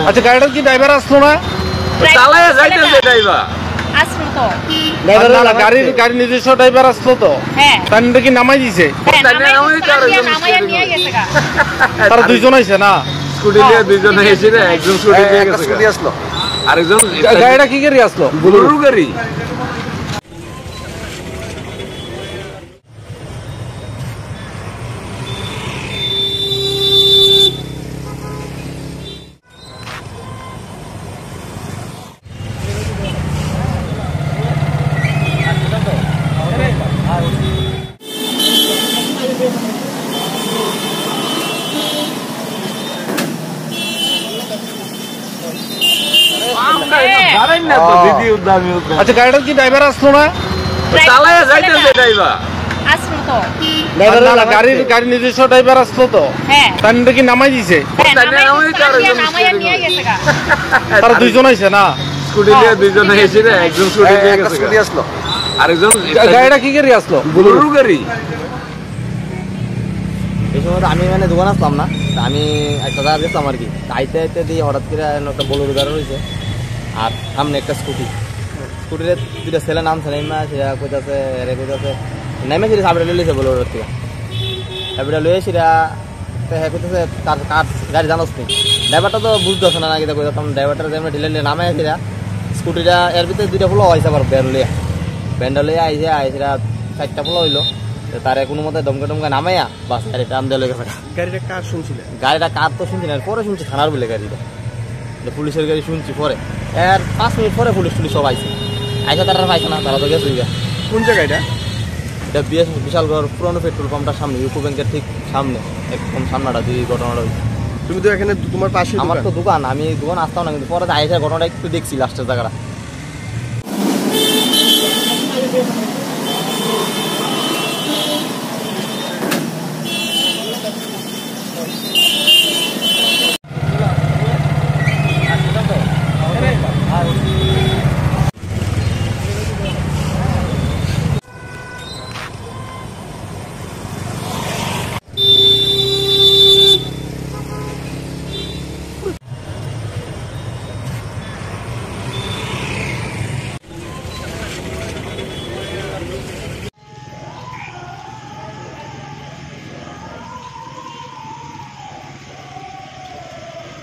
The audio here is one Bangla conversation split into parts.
আচ্ছা গাড়িটার কি ড্রাইভার আসলো না? গাড়ির নিজস্ব ড্রাইভার আসলো তো? তার কি নামাই দিছে? তারা দুইজন আইছে না? স্কুটি নিয়ে দুইজন এসে একজন স্কুটি নিয়ে গেছে আসলো, আরেকজন গাড়িটা কি গাড়ি আসলো? বুলেরো গাড়ি। আচ্ছা গাড়িটার কি ড্রাইভার আসলো না? গাড়ির নিজস্ব ড্রাইভার আসলো তো? তার কি নামাই দিছে? তারা দুইজন আইছে না? স্কুটি নিয়ে দুইজন এসে একজন স্কুটি নিয়ে গেছে আসলো, আরেকজন গাড়িটা কি গাড়ি আসলো? বুলেরো গাড়ি। এই সময় আমি মানে দোকান আসলাম না, আমি একটা জায়গা গেছিলাম আর কি। আইতে আইতে দিয়ে হঠাৎ করে একটা বলেরো গাড়ি রয়েছে আর সামনে একটা স্কুটিতে দুইটা ছেলে নামছে, নেমা সেটা কইতাছে রে কইতাছে নেমে সেটা সাবড়ে লইছে বলেরোর থেকে। সাবড়ে লইয়ে সেটা হ্যাঁ কইতাছে কার কার গাড়ি জানোস নি? ড্রাইভারটা তো বুঝতেছে না নাকি কইতাম। ড্রাইভারটা যেমন ঢিলে নামে সেটা স্কুটিটা এর ভিতরে দুইটা ফুলো হয়েছে আবার ব্যান্ডা লইয়া আইসে সেটা 4টা ফুলো হইলো। তারে কোনো মতে দমকে টমকে নামাইয়া বাস গাড়ি টান দিয়ে লেগে থাকা। গাড়িটা কার শুনছিলেন? গাড়িটা কার তো শুনছি না, পরে শুনছি থানার বলে গাড়িটা, পুলিশের গাড়ি শুনছি পরে। এর 5 মিনিট পরে পুলিশ সব আইসে তারা পাইছে না, তারা তো গেছে। কোন জায়গাটা? এটা বিশালগড় পুরনো পেট্রোল পাম্পটার সামনে, ইউকো ব্যাংকের ঠিক সামনে, একদম সামনাটা যে ঘটনাটা হয়েছে। তুমি তো এখানে তোমার পাশে? আমার তো দোকান, আমি দোকান আসতাম না, কিন্তু পরে আইসে ঘটনাটা একটু দেখছি লাস্টের জায়গাটা।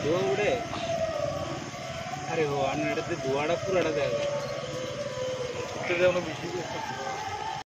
धुआं उड़े, अरे हो अन्नड़े धुआड़ा पूरा